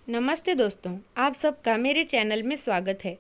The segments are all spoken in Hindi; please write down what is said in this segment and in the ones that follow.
नमस्ते दोस्तों, आप सबका मेरे चैनल में स्वागत है।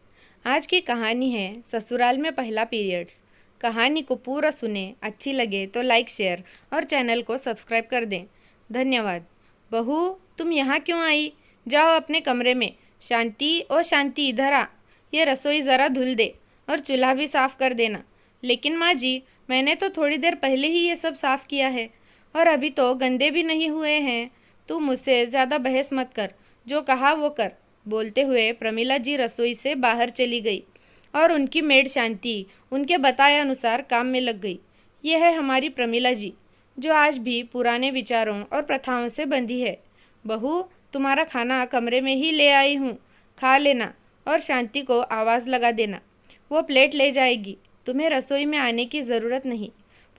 आज की कहानी है ससुराल में पहला पीरियड्स। कहानी को पूरा सुने, अच्छी लगे तो लाइक, शेयर और चैनल को सब्सक्राइब कर दें। धन्यवाद। बहू, तुम यहाँ क्यों आई? जाओ अपने कमरे में। शांति, ओ शांति, इधर आ। ये रसोई ज़रा धुल दे और चूल्हा भी साफ़ कर देना। लेकिन माँ जी, मैंने तो थोड़ी देर पहले ही ये सब साफ़ किया है और अभी तो गंदे भी नहीं हुए हैं। तू मुझसे ज़्यादा बहस मत कर, जो कहा वो कर। बोलते हुए प्रमीला जी रसोई से बाहर चली गई और उनकी मेड शांति उनके बताए अनुसार काम में लग गई। यह है हमारी प्रमीला जी, जो आज भी पुराने विचारों और प्रथाओं से बंधी है। बहू, तुम्हारा खाना कमरे में ही ले आई हूँ, खा लेना और शांति को आवाज़ लगा देना, वो प्लेट ले जाएगी। तुम्हें रसोई में आने की ज़रूरत नहीं।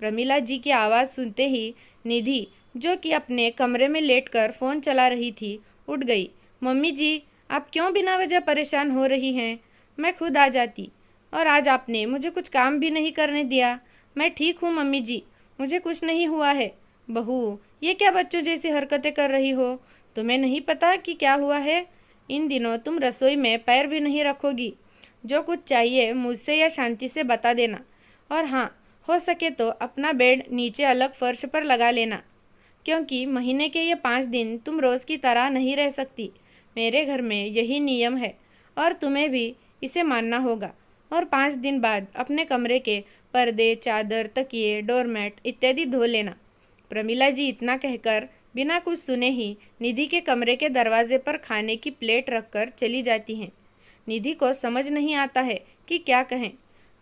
प्रमीला जी की आवाज़ सुनते ही निधि, जो कि अपने कमरे में लेटकर फ़ोन चला रही थी, उठ गई। मम्मी जी, आप क्यों बिना वजह परेशान हो रही हैं? मैं खुद आ जाती, और आज आपने मुझे कुछ काम भी नहीं करने दिया। मैं ठीक हूँ मम्मी जी, मुझे कुछ नहीं हुआ है। बहू, ये क्या बच्चों जैसी हरकतें कर रही हो? तुम्हें नहीं पता कि क्या हुआ है? इन दिनों तुम रसोई में पैर भी नहीं रखोगी। जो कुछ चाहिए मुझसे या शांति से बता देना। और हाँ, हो सके तो अपना बेड नीचे अलग फर्श पर लगा लेना, क्योंकि महीने के ये 5 दिन तुम रोज़ की तरह नहीं रह सकती। मेरे घर में यही नियम है और तुम्हें भी इसे मानना होगा। और 5 दिन बाद अपने कमरे के पर्दे, चादर, तकिए, डोरमैट इत्यादि धो लेना। प्रमीला जी इतना कहकर बिना कुछ सुने ही निधि के कमरे के दरवाजे पर खाने की प्लेट रखकर चली जाती हैं। निधि को समझ नहीं आता है कि क्या कहें।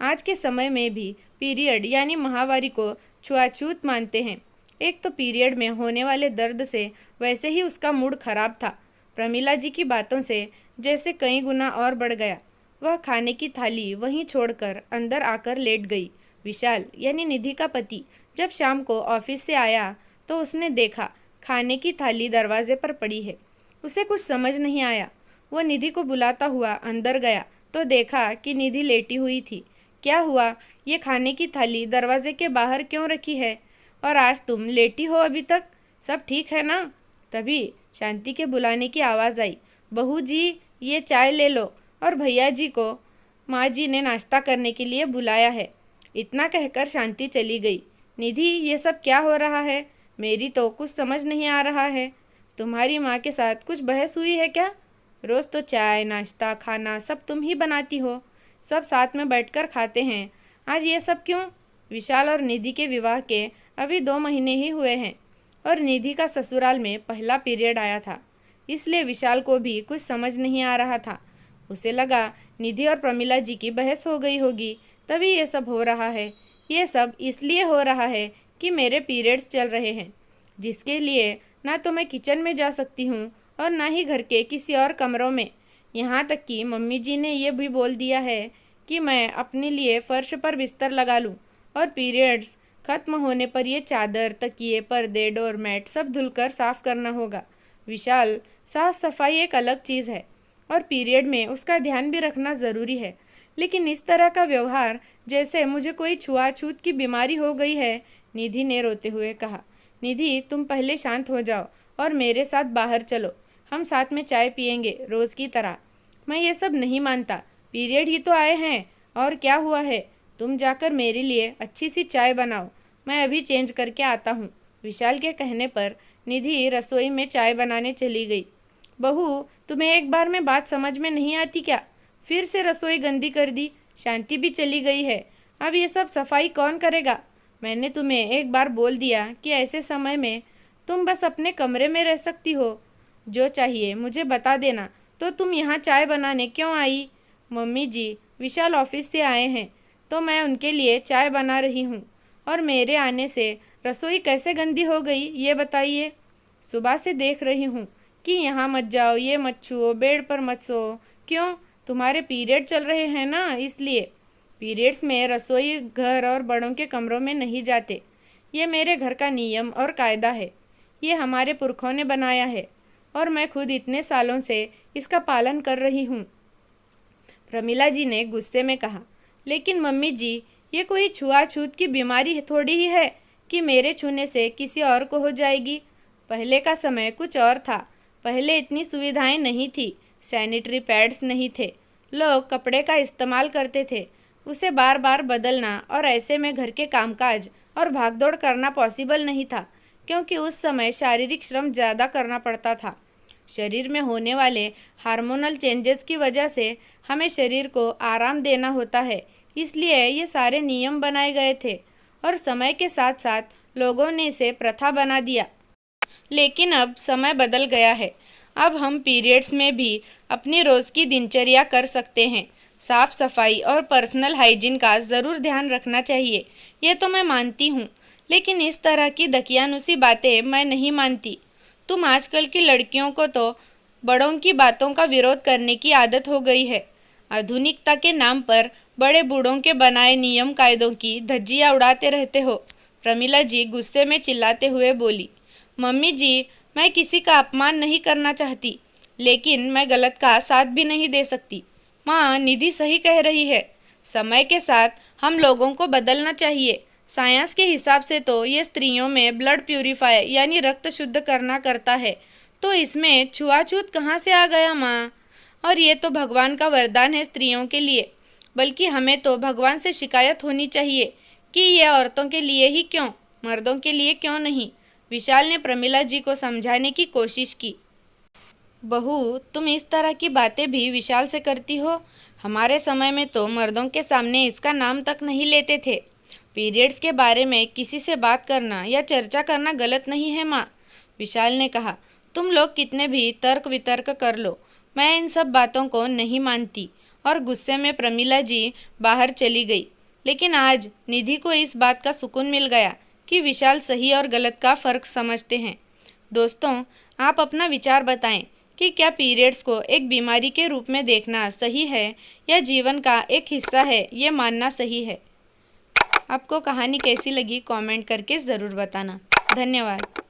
आज के समय में भी पीरियड यानी माहवारी को छुआछूत मानते हैं। एक तो पीरियड में होने वाले दर्द से वैसे ही उसका मूड खराब था। प्रमीला जी की बातों से जैसे कई गुना और बढ़ गया। वह खाने की थाली वहीं छोड़कर अंदर आकर लेट गई। विशाल यानी निधि का पति जब शाम को ऑफिस से आया तो उसने देखा खाने की थाली दरवाजे पर पड़ी है। उसे कुछ समझ नहीं आया। वह निधि को बुलाता हुआ अंदर गया तो देखा कि निधि लेटी हुई थी। क्या हुआ? ये खाने की थाली दरवाजे के बाहर क्यों रखी है? और आज तुम लेटी हो अभी तक? सब ठीक है ना? तभी शांति के बुलाने की आवाज़ आई। बहू जी, ये चाय ले लो, और भैया जी को माँ जी ने नाश्ता करने के लिए बुलाया है। इतना कहकर शांति चली गई। निधि, ये सब क्या हो रहा है? मेरी तो कुछ समझ नहीं आ रहा है। तुम्हारी माँ के साथ कुछ बहस हुई है क्या? रोज़ तो चाय, नाश्ता, खाना सब तुम ही बनाती हो, सब साथ में बैठकर खाते हैं। आज ये सब क्यों? विशाल और निधि के विवाह के अभी 2 महीने ही हुए हैं और निधि का ससुराल में पहला पीरियड आया था, इसलिए विशाल को भी कुछ समझ नहीं आ रहा था। उसे लगा निधि और प्रमीला जी की बहस हो गई होगी, तभी ये सब हो रहा है। ये सब इसलिए हो रहा है कि मेरे पीरियड्स चल रहे हैं, जिसके लिए ना तो मैं किचन में जा सकती हूँ और ना ही घर के किसी और कमरों में। यहाँ तक कि मम्मी जी ने ये भी बोल दिया है कि मैं अपने लिए फ़र्श पर बिस्तर लगा लूँ और पीरियड्स खत्म होने पर ये चादर, तकिए, पर्दे, डोरमैट सब धुलकर साफ़ करना होगा। विशाल, साफ़ सफाई एक अलग चीज़ है और पीरियड में उसका ध्यान भी रखना ज़रूरी है, लेकिन इस तरह का व्यवहार जैसे मुझे कोई छुआछूत की बीमारी हो गई है। निधि ने रोते हुए कहा। निधि, तुम पहले शांत हो जाओ और मेरे साथ बाहर चलो, हम साथ में चाय पियेंगे रोज़ की तरह। मैं ये सब नहीं मानता। पीरियड ही तो आए हैं, और क्या हुआ है? तुम जाकर मेरे लिए अच्छी सी चाय बनाओ, मैं अभी चेंज करके आता हूँ। विशाल के कहने पर निधि रसोई में चाय बनाने चली गई। बहू, तुम्हें एक बार में बात समझ में नहीं आती क्या? फिर से रसोई गंदी कर दी। शांति भी चली गई है, अब ये सब सफाई कौन करेगा? मैंने तुम्हें एक बार बोल दिया कि ऐसे समय में तुम बस अपने कमरे में रह सकती हो। जो चाहिए मुझे बता देना। तो तुम यहाँ चाय बनाने क्यों आई? मम्मी जी, विशाल ऑफिस से आए हैं तो मैं उनके लिए चाय बना रही हूँ, और मेरे आने से रसोई कैसे गंदी हो गई ये बताइए। सुबह से देख रही हूँ कि यहाँ मत जाओ, ये मत छुओ, बेड पर मत सो। क्यों? तुम्हारे पीरियड चल रहे हैं ना, इसलिए। पीरियड्स में रसोई घर और बड़ों के कमरों में नहीं जाते। ये मेरे घर का नियम और कायदा है। ये हमारे पुरखों ने बनाया है और मैं खुद इतने सालों से इसका पालन कर रही हूँ। प्रमीला जी ने गुस्से में कहा। लेकिन मम्मी जी, ये कोई छुआछूत की बीमारी थोड़ी ही है कि मेरे छूने से किसी और को हो जाएगी। पहले का समय कुछ और था। पहले इतनी सुविधाएं नहीं थी, सैनिटरी पैड्स नहीं थे, लोग कपड़े का इस्तेमाल करते थे। उसे बार बार बदलना और ऐसे में घर के कामकाज और भागदौड़ करना पॉसिबल नहीं था, क्योंकि उस समय शारीरिक श्रम ज़्यादा करना पड़ता था। शरीर में होने वाले हार्मोनल चेंजेस की वजह से हमें शरीर को आराम देना होता है, इसलिए ये सारे नियम बनाए गए थे और समय के साथ साथ लोगों ने इसे प्रथा बना दिया। लेकिन अब समय बदल गया है। अब हम पीरियड्स में भी अपनी रोज़ की दिनचर्या कर सकते हैं। साफ़ सफाई और पर्सनल हाइजीन का ज़रूर ध्यान रखना चाहिए, ये तो मैं मानती हूँ, लेकिन इस तरह की दकियानुसी बातें मैं नहीं मानती। तुम आजकल की लड़कियों को तो बड़ों की बातों का विरोध करने की आदत हो गई है। आधुनिकता के नाम पर बड़े बूढ़ों के बनाए नियम कायदों की धज्जियाँ उड़ाते रहते हो। प्रमिला जी गुस्से में चिल्लाते हुए बोली। मम्मी जी, मैं किसी का अपमान नहीं करना चाहती, लेकिन मैं गलत का साथ भी नहीं दे सकती। माँ, निधि सही कह रही है। समय के साथ हम लोगों को बदलना चाहिए। साइंस के हिसाब से तो ये स्त्रियों में ब्लड प्यूरिफायर यानी रक्त शुद्ध करता है, तो इसमें छुआछूत कहाँ से आ गया माँ? और ये तो भगवान का वरदान है स्त्रियों के लिए, बल्कि हमें तो भगवान से शिकायत होनी चाहिए कि ये औरतों के लिए ही क्यों, मर्दों के लिए क्यों नहीं। विशाल ने प्रमिला जी को समझाने की कोशिश की। बहू, तुम इस तरह की बातें भी विशाल से करती हो? हमारे समय में तो मर्दों के सामने इसका नाम तक नहीं लेते थे। पीरियड्स के बारे में किसी से बात करना या चर्चा करना गलत नहीं है माँ, विशाल ने कहा। तुम लोग कितने भी तर्क वितर्क कर लो, मैं इन सब बातों को नहीं मानती। और गुस्से में प्रमिला जी बाहर चली गई। लेकिन आज निधि को इस बात का सुकून मिल गया कि विशाल सही और गलत का फ़र्क समझते हैं। दोस्तों, आप अपना विचार बताएं कि क्या पीरियड्स को एक बीमारी के रूप में देखना सही है या जीवन का एक हिस्सा है, ये मानना सही है? आपको कहानी कैसी लगी कमेंट करके ज़रूर बताना। धन्यवाद।